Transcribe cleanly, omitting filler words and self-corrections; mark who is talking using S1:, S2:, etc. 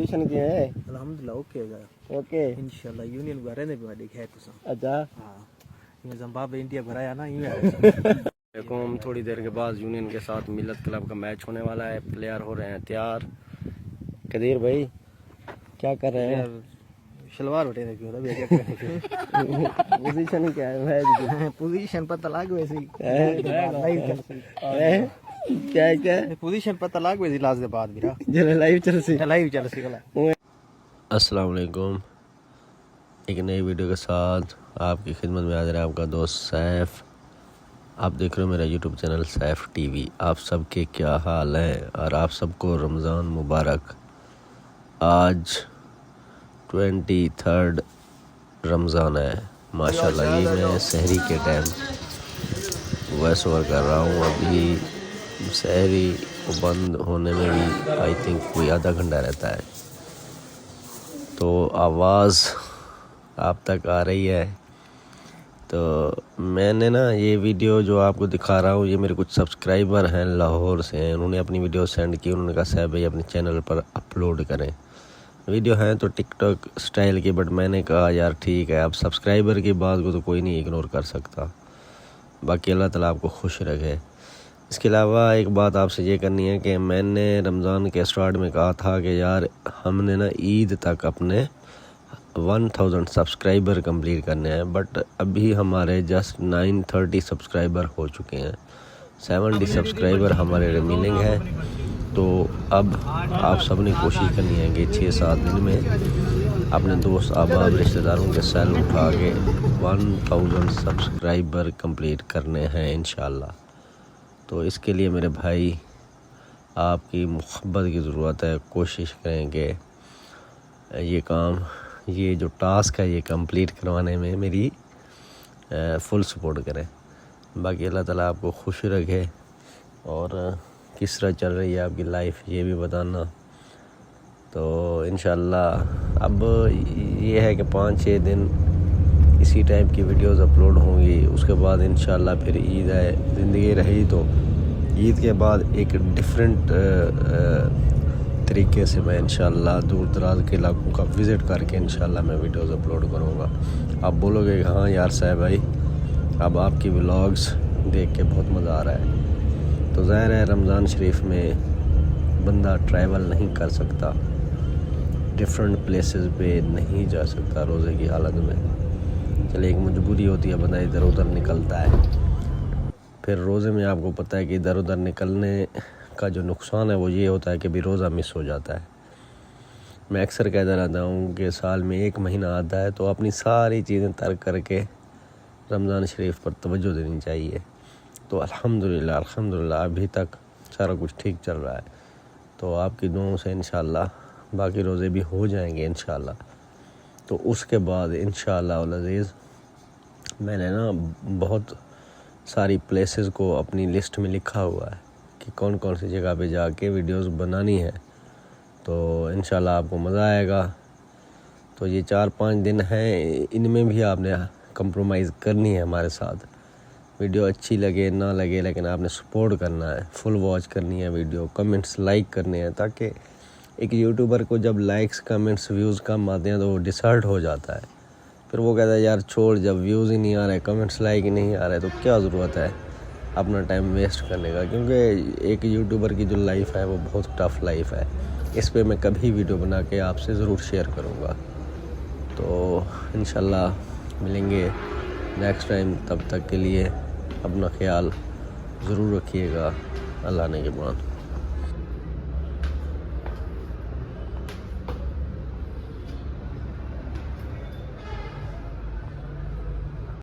S1: Tuition किए हैं
S2: अल्हम्दुलिल्लाह ओके
S1: ओके
S2: इंशाल्लाह यूनियन घरे ने भी है तुसा
S1: अच्छा
S2: हां ये जिम्बाब्वे इंडिया भराया ना यूं
S1: देखो हम थोड़ी देर के बाद यूनियन के साथ मिलत क्लब का मैच होने वाला है। प्लेयर हो रहे हैं तैयार। कदीर भाई क्या कर रहे हैं?
S2: शलवार उठे थे क्यों अभी क्या
S1: पोजीशन क्या है मैच
S2: पोजीशन पता लग वैसे ही
S1: क्या क्या
S2: पोजीशन पता लग वैसे लास्ट के बाद भी
S1: जरा लाइव चल
S2: सी गला।
S1: अस्सलाम वालेकुम। एक नई वीडियो के साथ आपकी खिदमत में हाजिर है आपका दोस्त सैफ। आप देख रहे हो मेरा यूट्यूब चैनल सैफ टीवी। आप सबके क्या हाल हैं और आप सबको रमज़ान मुबारक। आज 23 रमज़ान है माशाल्लाह। ये मैं सहरी के टाइम वॉइस ओवर कर रहा हूँ। अभी सहरी को बंद होने में भी आई थिंक कोई आधा घंटा रहता है, तो आवाज़ आप तक आ रही है। तो मैंने ना ये वीडियो जो आपको दिखा रहा हूँ, ये मेरे कुछ सब्सक्राइबर हैं लाहौर से हैं। उन्होंने अपनी वीडियो सेंड की। उन्होंने कहा साहब भाई अपने चैनल पर अपलोड करें। वीडियो है तो टिकटॉक स्टाइल की, बट मैंने कहा यार ठीक है, अब सब्सक्राइबर की बात को तो कोई नहीं इग्नोर कर सकता। बाकी अल्लाह ताला आपको खुश रखे। इसके अलावा एक बात आपसे ये करनी है कि मैंने रमज़ान के स्टार्ट में कहा था कि यार हमने ना ईद तक अपने 1000 सब्सक्राइबर कंप्लीट करने हैं, बट अभी हमारे जस्ट 930 सब्सक्राइबर हो चुके हैं। 70 सब्सक्राइबर हमारे रिमेनिंग है। तो अब आप सब ने कोशिश करनी है कि 6-7 दिन में अपने दोस्त अहबाब रिश्तेदारों के सेल उठा के 1000 सब्सक्राइबर कंप्लीट करने हैं इंशाल्लाह। तो इसके लिए मेरे भाई आपकी मोहब्बत की ज़रूरत है। कोशिश करें कि ये काम, ये जो टास्क है ये कंप्लीट करवाने में मेरी फुल सपोर्ट करें। बाकी अल्लाह ताला आपको खुश रखे। और किस तरह चल रही है आपकी लाइफ ये भी बताना। तो इंशाल्लाह अब ये है कि 5-6 दिन इसी टाइप की वीडियोस अपलोड होंगी। उसके बाद इंशाल्लाह फिर ईद है, ज़िंदगी रही तो ईद के बाद एक डिफरेंट तरीके से मैं इंशाल्लाह दूर दराज के इलाकों का विज़िट करके इंशाल्लाह मैं वीडियोस अपलोड करूँगा। आप बोलोगे हाँ यार साहब भाई अब आपकी व्लॉग्स देख के बहुत मज़ा आ रहा है। तो ज़ाहिर है रमज़ान शरीफ में बंदा ट्रैवल नहीं कर सकता, डिफरेंट प्लेसेस पे नहीं जा सकता रोज़े की हालत में। चले एक मजबूरी होती है, बंदा इधर उधर निकलता है। फिर रोज़े में आपको पता है कि इधर उधर निकलने का जो नुकसान है वो ये होता है कि भी रोज़ा मिस हो जाता है। मैं अक्सर कहता रहता हूँ कि साल में 1 महीना आता है तो अपनी सारी चीज़ें तर्क करके रमज़ान शरीफ पर तवज्जो देनी चाहिए। तो अल्हम्दुलिल्लाह अभी तक सारा कुछ ठीक चल रहा है। तो आपकी दुआओं से इंशाल्लाह बाकी रोज़े भी हो जाएंगे इंशाल्लाह। तो उसके बाद इंशाल्लाह अज़ीज़ मैंने ना बहुत सारी प्लेसेस को अपनी लिस्ट में लिखा हुआ है कि कौन कौन सी जगह पे जाके वीडियोस बनानी है। तो इंशाल्लाह आपको मज़ा आएगा। तो ये 4-5 दिन हैं, इनमें भी आपने कंप्रोमाइज़ करनी है हमारे साथ। वीडियो अच्छी लगे ना लगे लेकिन आपने सपोर्ट करना है, फुल वॉच करनी है वीडियो, कमेंट्स लाइक करने हैं, ताकि एक यूट्यूबर को जब लाइक्स कमेंट्स व्यूज़ कम आते हैं तो वो डिसर्ट हो जाता है। फिर वो कहता है यार छोड़, जब व्यूज़ ही नहीं आ रहे, कमेंट्स लाइक ही नहीं आ रहे, तो क्या ज़रूरत है अपना टाइम वेस्ट करने का। क्योंकि एक यूट्यूबर की जो लाइफ है वो बहुत टफ़ लाइफ है। इस पे मैं कभी वीडियो बना के आपसे ज़रूर शेयर करूँगा। तो इंशाल्लाह मिलेंगे नेक्स्ट टाइम। तब तक के लिए अपना ख्याल ज़रूर रखिएगा। अल्लाह ने के बाद।